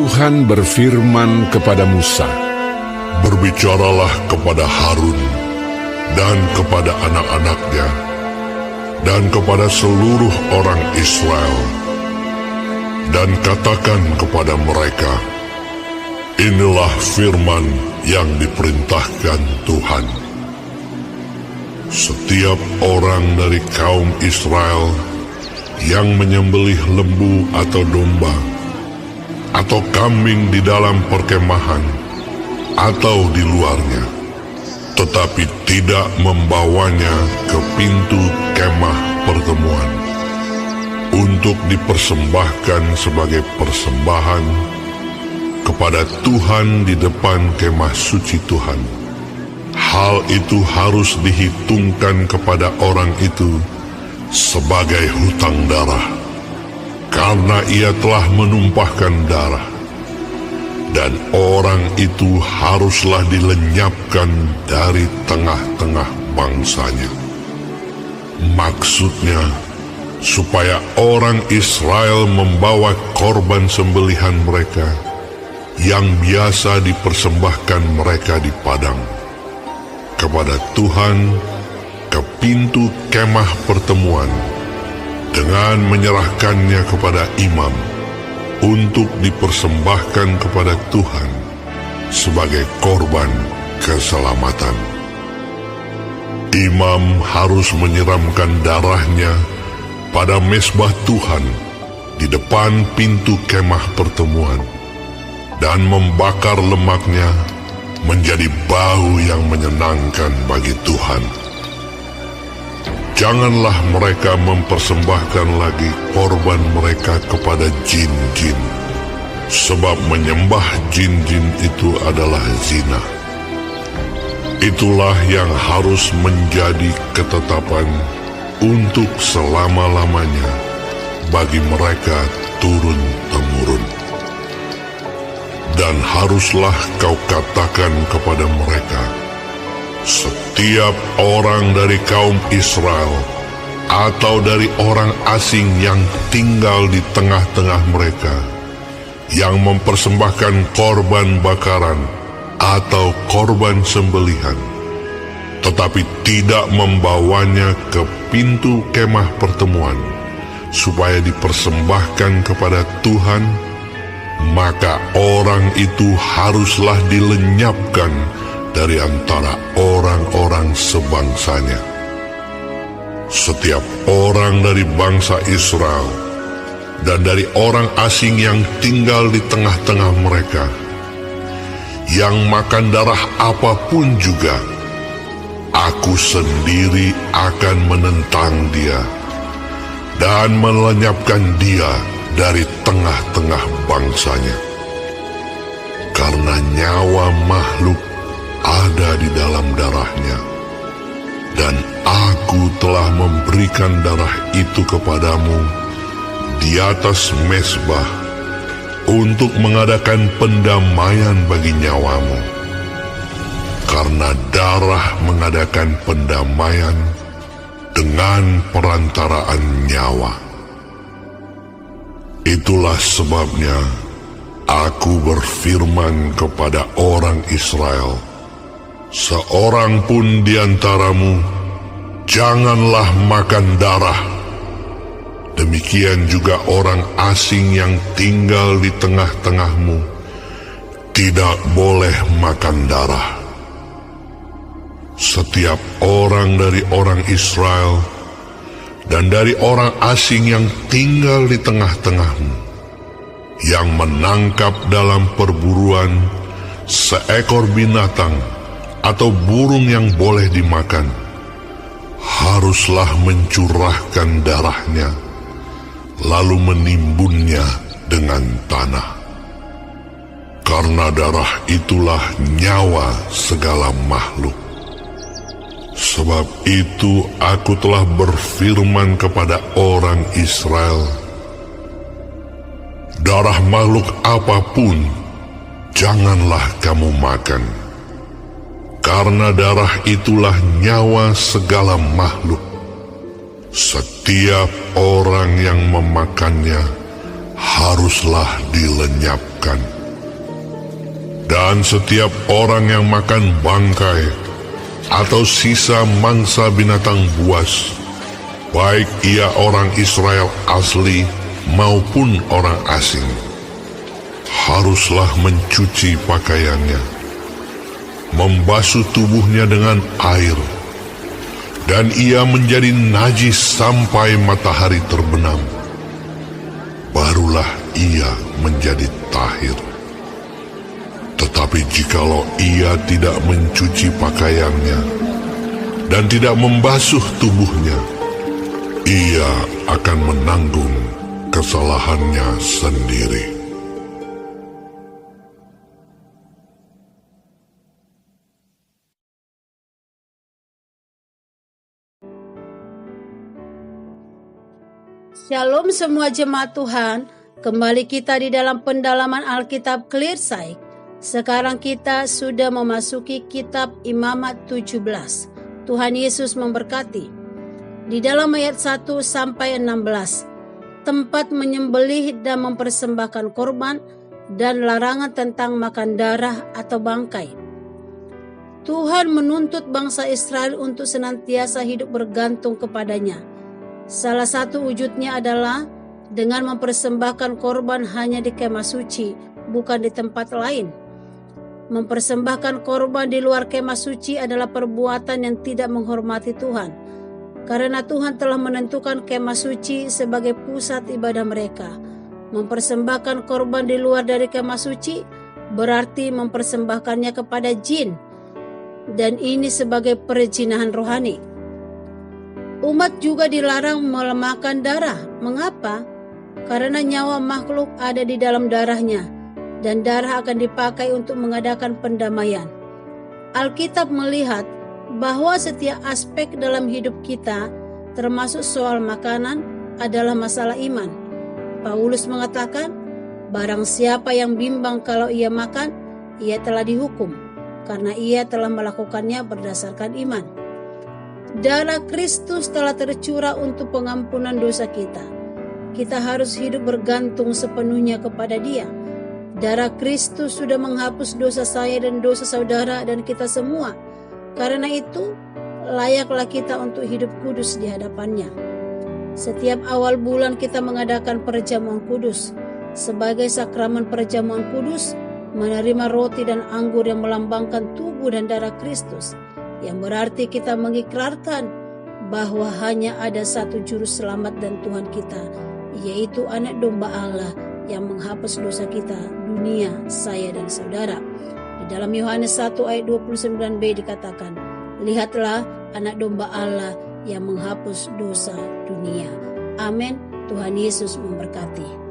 Tuhan berfirman kepada Musa, "Berbicaralah kepada Harun dan kepada anak-anaknya dan kepada seluruh orang Israel, dan katakan kepada mereka, inilah firman yang diperintahkan Tuhan. Setiap orang dari kaum Israel yang menyembelih lembu atau domba atau kambing di dalam perkemahan atau di luarnya, tetapi tidak membawanya ke pintu kemah pertemuan untuk dipersembahkan sebagai persembahan kepada Tuhan di depan kemah suci Tuhan, hal itu harus dihitungkan kepada orang itu sebagai hutang darah, karena ia telah menumpahkan darah, dan orang itu haruslah dilenyapkan dari tengah-tengah bangsanya." Maksudnya, supaya orang Israel membawa korban sembelihan mereka yang biasa dipersembahkan mereka di padang kepada Tuhan ke pintu kemah pertemuan dengan menyerahkannya kepada imam untuk dipersembahkan kepada Tuhan sebagai korban keselamatan. Imam harus menyiramkan darahnya pada mezbah Tuhan di depan pintu kemah pertemuan dan membakar lemaknya menjadi bau yang menyenangkan bagi Tuhan. Janganlah mereka mempersembahkan lagi korban mereka kepada jin-jin, sebab menyembah jin-jin itu adalah zina. Itulah yang harus menjadi ketetapan untuk selama-lamanya bagi mereka turun-temurun. Dan haruslah kau katakan kepada mereka, setiap orang dari kaum Israel atau dari orang asing yang tinggal di tengah-tengah mereka, yang mempersembahkan korban bakaran atau korban sembelihan, tetapi tidak membawanya ke pintu kemah pertemuan supaya dipersembahkan kepada Tuhan, maka orang itu haruslah dilenyapkan dari antara orang-orang sebangsanya. Setiap orang dari bangsa Israel dan dari orang asing yang tinggal di tengah-tengah mereka, yang makan darah apapun juga, aku sendiri akan menentang dia dan melenyapkan dia dari tengah-tengah bangsanya. Karena nyawa makhluk ada di dalam darahnya, dan aku telah memberikan darah itu kepadamu di atas mezbah untuk mengadakan pendamaian bagi nyawamu, karena darah mengadakan pendamaian dengan perantaraan nyawa. Itulah sebabnya aku berfirman kepada orang Israel, seorang pun di antaramu janganlah makan darah. Demikian juga orang asing yang tinggal di tengah-tengahmu tidak boleh makan darah. Setiap orang dari orang Israel dan dari orang asing yang tinggal di tengah-tengahmu, yang menangkap dalam perburuan seekor binatang atau burung yang boleh dimakan, haruslah mencurahkan darahnya, lalu menimbunnya dengan tanah. Karena darah itulah nyawa segala makhluk. Sebab itu aku telah berfirman kepada orang Israel, darah makhluk apapun janganlah kamu makan, karena darah itulah nyawa segala makhluk. Setiap orang yang memakannya haruslah dilenyapkan. Dan setiap orang yang makan bangkai atau sisa mangsa binatang buas, baik ia orang Israel asli maupun orang asing, haruslah mencuci pakaiannya, membasuh tubuhnya dengan air, dan ia menjadi najis sampai matahari terbenam. Barulah ia menjadi tahir. Tetapi jikalau ia tidak mencuci pakaiannya dan tidak membasuh tubuhnya, ia akan menanggung kesalahannya sendiri. Shalom semua jemaat Tuhan, kembali kita di dalam pendalaman Alkitab Clearsight. Sekarang kita sudah memasuki kitab Imamat 17. Tuhan Yesus memberkati. Di dalam ayat 1 sampai 16, tempat menyembelih dan mempersembahkan korban dan larangan tentang makan darah atau bangkai. Tuhan menuntut bangsa Israel untuk senantiasa hidup bergantung kepadanya. Salah satu wujudnya adalah dengan mempersembahkan korban hanya di kemah suci, bukan di tempat lain. Mempersembahkan korban di luar kemah suci adalah perbuatan yang tidak menghormati Tuhan, karena Tuhan telah menentukan kemah suci sebagai pusat ibadah mereka. Mempersembahkan korban di luar dari kemah suci berarti mempersembahkannya kepada jin, dan ini sebagai perzinahan rohani. Umat juga dilarang memakan darah. Mengapa? Karena nyawa makhluk ada di dalam darahnya, dan darah akan dipakai untuk mengadakan pendamaian. Alkitab melihat bahwa setiap aspek dalam hidup kita, termasuk soal makanan, adalah masalah iman. Paulus mengatakan, barang siapa yang bimbang kalau ia makan, ia telah dihukum, karena ia telah melakukannya berdasarkan iman. Darah Kristus telah tercurah untuk pengampunan dosa kita. Kita harus hidup bergantung sepenuhnya kepada Dia. Darah Kristus sudah menghapus dosa saya dan dosa saudara dan kita semua. Karena itu, layaklah kita untuk hidup kudus di hadapannya. Setiap awal bulan kita mengadakan perjamuan kudus. Sebagai sakramen perjamuan kudus, menerima roti dan anggur yang melambangkan tubuh dan darah Kristus, yang berarti kita mengikrarkan bahwa hanya ada satu juru selamat dan Tuhan kita, yaitu Anak Domba Allah yang menghapus dosa kita, dunia, saya dan saudara. Di dalam Yohanes 1 ayat 29b dikatakan, lihatlah Anak Domba Allah yang menghapus dosa dunia. Amin. Tuhan Yesus memberkati.